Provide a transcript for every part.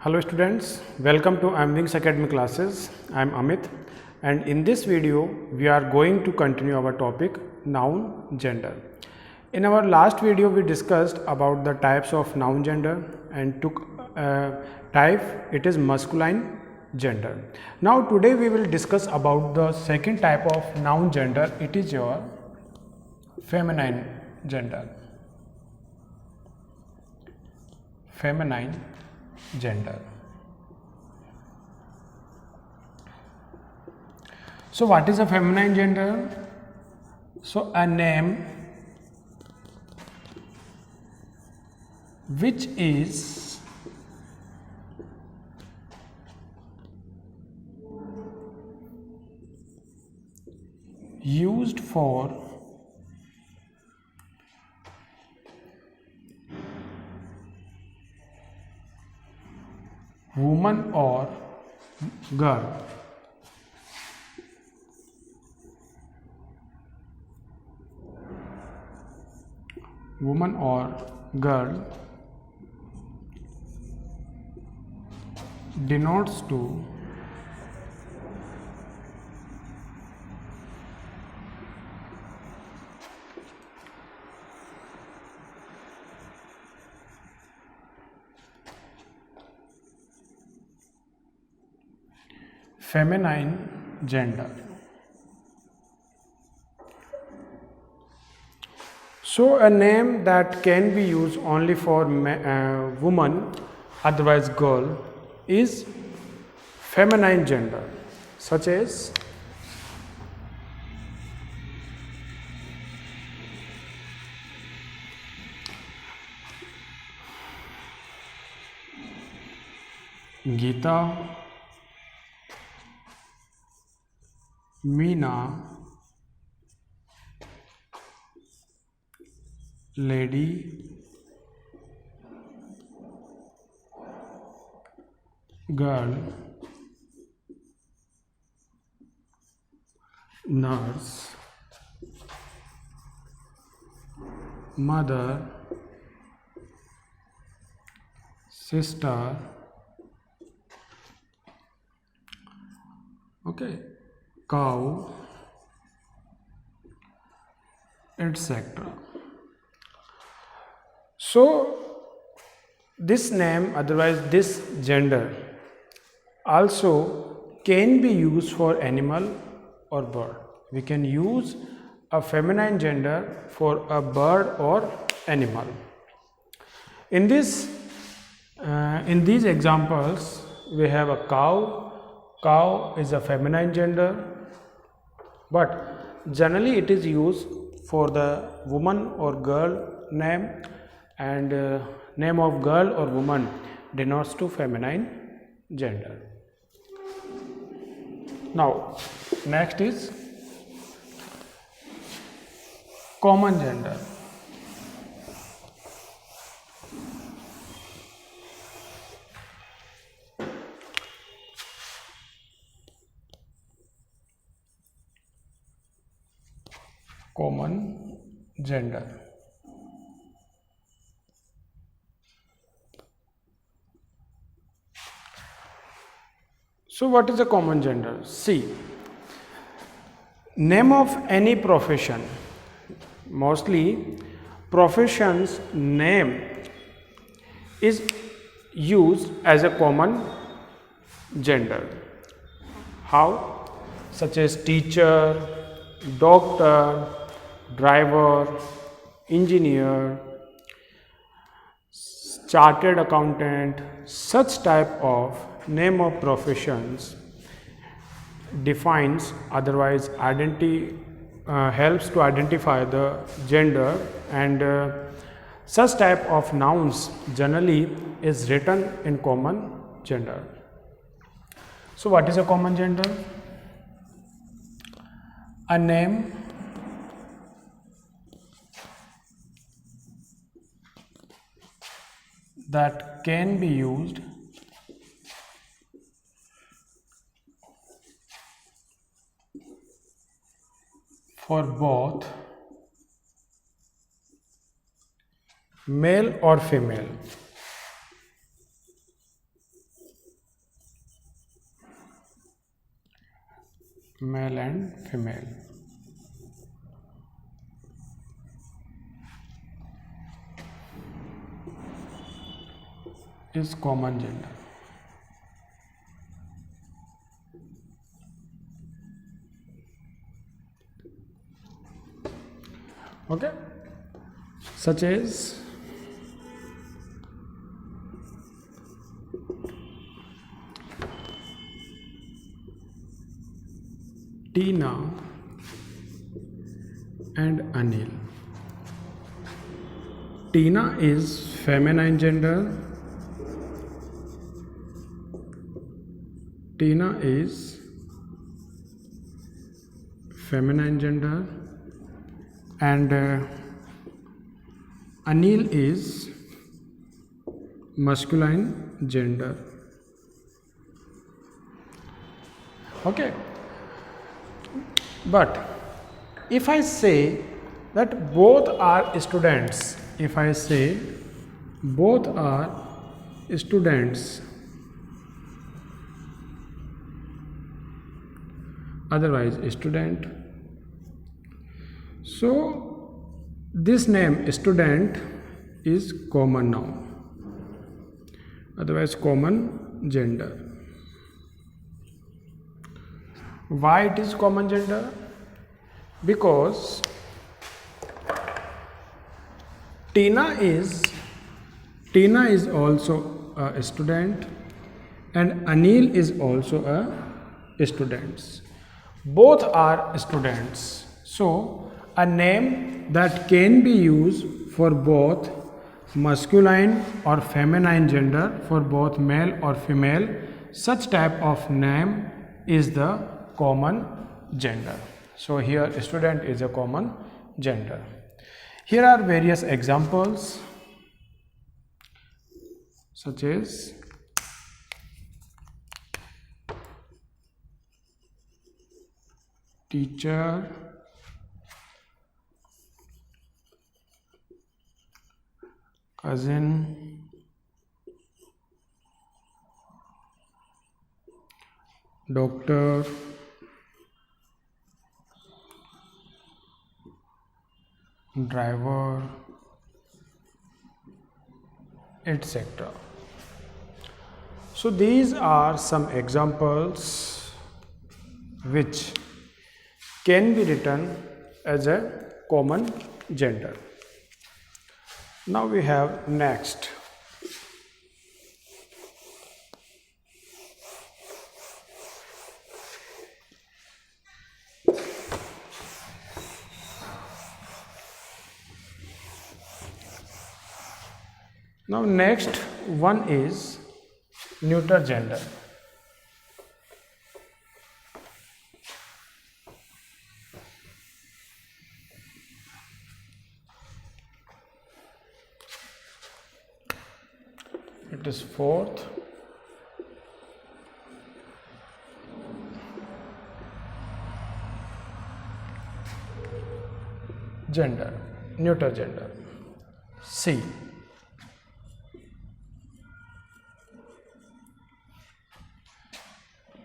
Hello students, welcome to Wings Academy classes. I am Amit and in this video we are going to continue our topic noun gender. In our last video we discussed about the types of noun gender and took type it is masculine gender. Now today we will discuss about the second type of noun gender, it is your feminine gender. Feminine gender. So what is a feminine gender? So a name which is used for woman or girl. Woman or girl denotes to feminine gender. So a name that can be used only for woman, otherwise girl, is feminine gender, such as Geeta, Meena, lady, girl, nurse, mother, sister, okay, cow, etc. So this name, otherwise this gender, also can be used for animal or bird. We can use a feminine gender for a bird or animal. In these examples, we have a cow. Cow is a feminine gender, but generally it is used for the woman or girl name, and name of girl or woman denotes to feminine gender. Now next is common gender. Common gender. So what is a common gender? See, name of any profession, mostly profession's name is used as a common gender. How? Such as teacher, doctor, driver, engineer, chartered accountant. Such type of name of professions defines, otherwise helps to identify the gender, and such type of nouns generally is written in common gender. So what is a common gender? A name that can be used for both male or female. male and female. Is common gender. Okay, such as Tina and Anil. Tina is feminine gender. Tina is feminine gender and Anil is masculine gender. Okay, but if I say that both are students, if I say both are students, otherwise student, so this name student is common noun, otherwise common gender. Why it is common gender? Because Tina is also a student and Anil is also a student. Both are students. So a name that can be used for both masculine or feminine gender, for both male or female, such type of name is the common gender. So here student is a common gender. Here are various examples such as teacher, cousin, doctor, driver, etc. So these are some examples which can be written as a common gender. Now we have next. Now next one is neuter gender. It is fourth. Gender, neuter gender. C.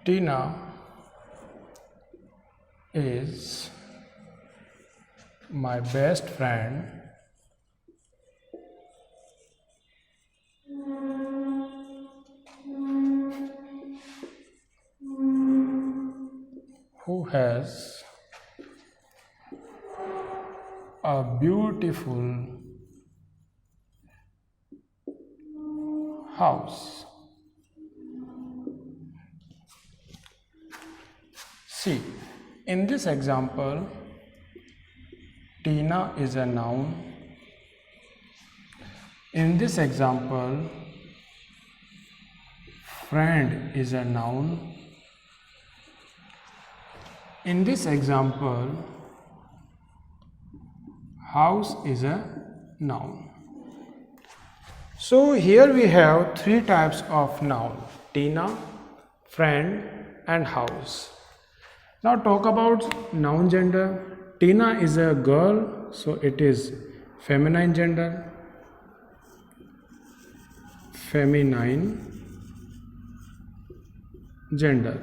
Tina is my best friend who has a beautiful house. See, in this example, Tina is a noun. In this example, friend is a noun. In this example, house is a noun. So here we have three types of noun: Tina, friend and house. Now talk about noun gender. Tina is a girl, so it is feminine gender. Feminine gender.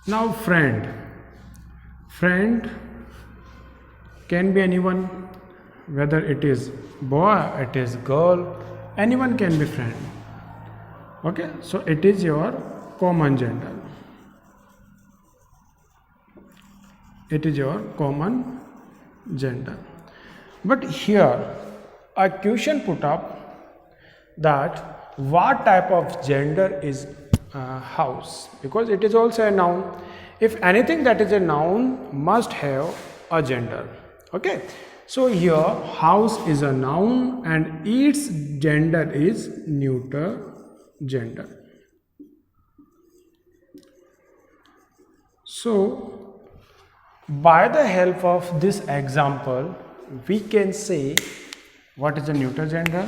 Now friend. Friend can be anyone, whether it is boy, it is girl, anyone can be friend. Okay, so it is your common gender. It is your common gender. But here a question put up that what type of gender is house, because it is also a noun. If anything that is a noun must have a gender. Okay, so here house is a noun and its gender is neuter gender. So by the help of this example we can say what is a neuter gender.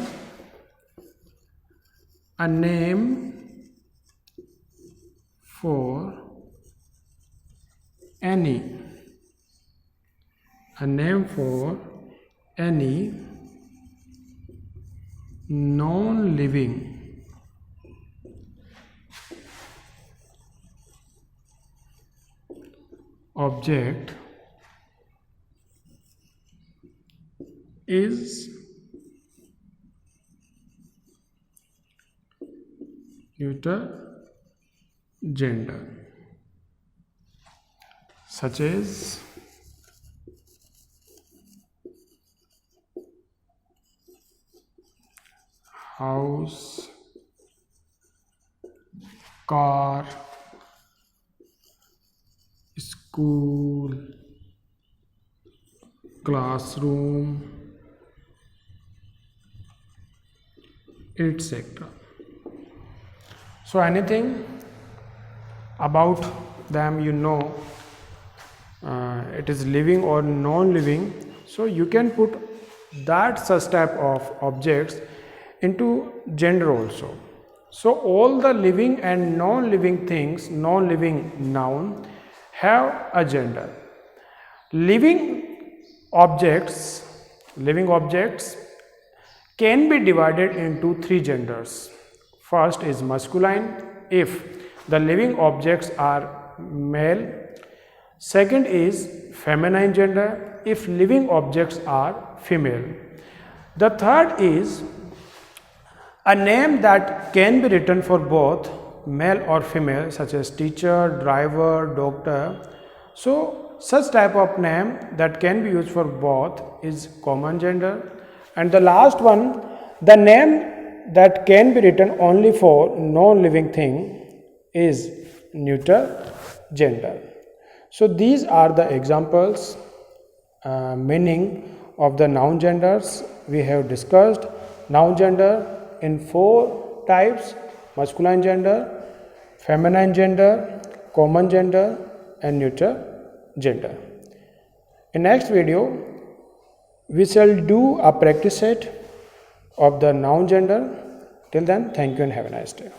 A name for any non-living object is neuter gender, such as house, car, school, classroom, etc. So anything about them it is living or non-living, so you can put that such type of objects into gender also. So all the living and non-living things, non-living noun have a gender. Living objects can be divided into three genders. First is masculine, if the living objects are male. Second is feminine gender, if living objects are female. The third is a name that can be written for both male or female, such as teacher, driver, doctor. So such type of name that can be used for both is common gender. And the last one, the name that can be written only for non-living thing is neuter gender. So these are the examples, meaning of the noun genders. We have discussed noun gender in 4 types: masculine gender, feminine gender, common gender and neuter gender. In next video we shall do a practice set of the noun gender. Till then, thank you and have a nice day.